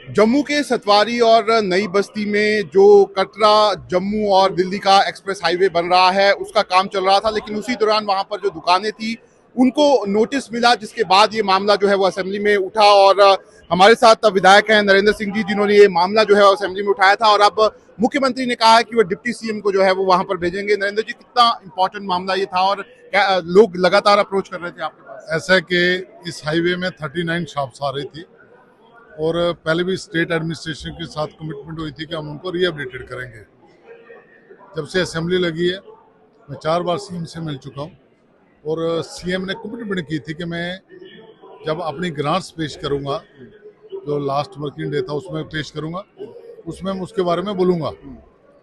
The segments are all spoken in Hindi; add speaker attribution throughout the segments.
Speaker 1: जम्मू के सतवारी और नई बस्ती में जो कटरा जम्मू और दिल्ली का एक्सप्रेस हाईवे बन रहा है उसका काम चल रहा था, लेकिन उसी दौरान वहां पर जो दुकानें थी उनको नोटिस मिला, जिसके बाद ये मामला जो है वो असेंबली में उठा। और हमारे साथ विधायक हैं नरेंद्र सिंह जी, जिन्होंने ये मामला जो है असेंबली में उठाया था। और अब मुख्यमंत्री ने कहा है कि वो डिप्टी सीएम को जो है वो वहां पर भेजेंगे। नरेंद्र जी, कितना इंपॉर्टेंट मामला ये था और क्या लोग लगातार अप्रोच कर रहे थे आपके पास?
Speaker 2: ऐसा है कि इस हाईवे में 39 शॉप्स आ रही थी और पहले भी स्टेट एडमिनिस्ट्रेशन के साथ कमिटमेंट हुई थी कि हम उनको रिहेबिलिटेट करेंगे। जब से असेंबली लगी है मैं 4 बार सीएम से मिल चुका हूँ और सीएम ने कमिटमेंट की थी कि मैं जब अपनी ग्रांट्स पेश करूँगा, जो लास्ट वर्किंग डे था उसमें पेश करूँगा, उसमें मैं उसके बारे में बोलूँगा।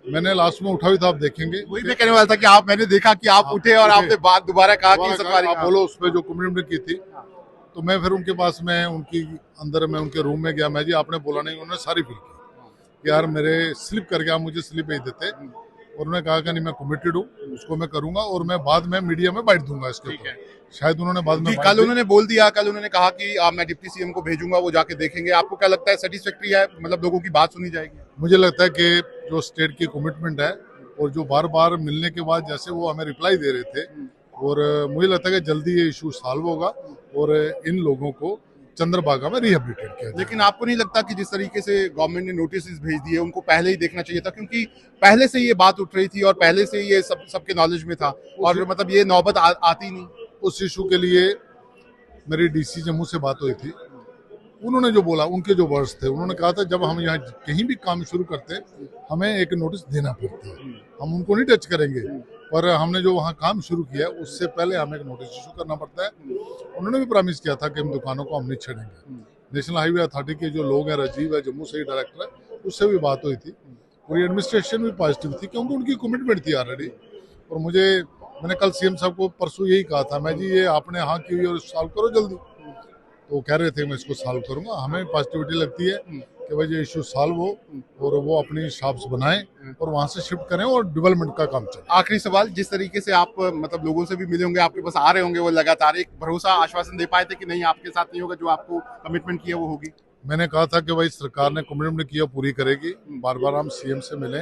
Speaker 2: मैंने लास्ट में उठा भी था, आप देखेंगे।
Speaker 1: वही मैं कहने वाला था कि मैंने देखा कि आप उठे और आपने बात दोबारा कहा कि सतवारी
Speaker 2: आप बोलो उस पर जो कमिटमेंट की थी। तो मैं फिर उनके पास में उनकी अंदर में उनके रूम में गया। मैं जी आपने बोला नहीं, उन्होंने सारी फील की कि यार मेरे स्लिप करके आप मुझे स्लिप भेज देते। और उन्होंने कहा कि नहीं मैं कमिटेड हूँ, उसको मैं करूंगा और मैं बाद में मीडिया में बाइट दूंगा इसके ऊपर। शायद उन्होंने बाद में
Speaker 1: कल उन्होंने बोल दिया, कल उन्होंने कहा कि मैं डिप्टी सीएम को भेजूंगा, वो जाके देखेंगे। आपको क्या लगता है, सेटिस्फैक्ट्री है? मतलब लोगों की बात सुनी जाएगी?
Speaker 2: मुझे लगता है कि जो स्टेट की कमिटमेंट है और जो बार बार मिलने के बाद जैसे वो हमें रिप्लाई दे रहे थे, और मुझे लगता है कि जल्दी ये इशू सॉल्व होगा और इन लोगों को चंद्रभागा में रिहेबिलिटेट किया जाए।
Speaker 1: लेकिन आपको नहीं लगता कि जिस तरीके से गवर्नमेंट ने नोटिस भेज दिए, उनको पहले ही देखना चाहिए था? क्योंकि पहले से ये बात उठ रही थी और पहले से ये सबके नॉलेज में था, और मतलब ये नौबत आती नहीं।
Speaker 2: उस इशू के लिए मेरी डीसी जम्मू से बात हुई थी। उन्होंने जो बोला, उनके जो वर्ड्स थे, उन्होंने कहा था जब हम यहाँ कहीं भी काम शुरू करते हमें एक नोटिस देना पड़ता है, हम उनको नहीं टच करेंगे, पर हमने जो वहाँ काम शुरू किया उससे पहले हमें एक नोटिस इशू करना पड़ता है। उन्होंने भी प्रॉमिस किया था कि हम दुकानों को हम नहीं छेड़ेंगे। नेशनल हाईवे अथॉरिटी के जो लोग हैं, राजीव है जम्मू से ही डायरेक्टर है, उससे भी बात हुई थी। पूरी एडमिनिस्ट्रेशन भी पॉजिटिव थी क्योंकि उनकी कमिटमेंट थी ऑलरेडी। और मैंने कल सीएम साहब को परसों यही कहा था, मैं जी ये आपने हाँ की हुई और सॉल्व करो जल्दी। तो कह रहे थे मैं इसको सॉल्व करूंगा। हमें पॉजिटिविटी लगती है कि भाई ये इशू सॉल्व हो और वो अपनी शॉप्स बनाएं और वहां से शिफ्ट करें और डेवलपमेंट का काम चले।
Speaker 1: आखिरी सवाल, जिस तरीके से आप मतलब लोगों से भी मिले होंगे, आपके पास आ रहे होंगे, वो लगातार एक भरोसा आश्वासन दे पाए थे कि नहीं आपके साथ नहीं होगा, जो आपको कमिटमेंट किया वो होगी?
Speaker 2: मैंने कहा था कि भाई सरकार ने कमिटमेंट किया पूरी करेगी। बार बार हम सीएम से मिले,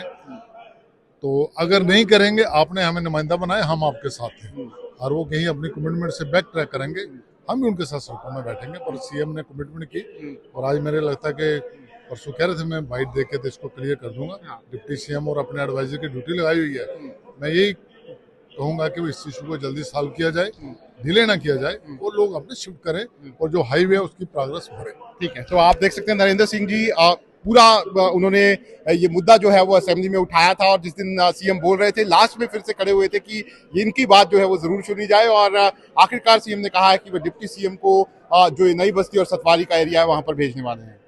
Speaker 2: तो अगर नहीं करेंगे, आपने हमें नुमाइंदा बनाया, हम आपके साथ हैं और वो कहीं अपनी कमिटमेंट से बैक ट्रैक करेंगे, हम भी उनके साथ सड़कों में बैठेंगे। पर सीएम ने कमिटमेंट की और आज मेरे लगता है कि परसों कह रहे थे मैं बाइट दे के तो इसको क्लियर कर दूंगा। डिप्टी सीएम और अपने एडवाइजर की ड्यूटी लगाई हुई है। मैं यही कहूंगा कि इस इशू को जल्दी सॉल्व किया जाए, डिले ना किया जाए और लोग अपने शिफ्ट करें और जो हाईवे है उसकी प्रोग्रेस बढ़े।
Speaker 1: ठीक है, तो आप देख सकते हैं नरेंद्र सिंह जी पूरा उन्होंने ये मुद्दा जो है वो असेंबली में उठाया था, और जिस दिन सीएम बोल रहे थे लास्ट में फिर से खड़े हुए थे कि इनकी बात जो है वो जरूर सुनी जाए। और आखिरकार सीएम ने कहा है कि वो डिप्टी सीएम को जो नई बस्ती और सतवारी का एरिया है वहां पर भेजने वाले हैं।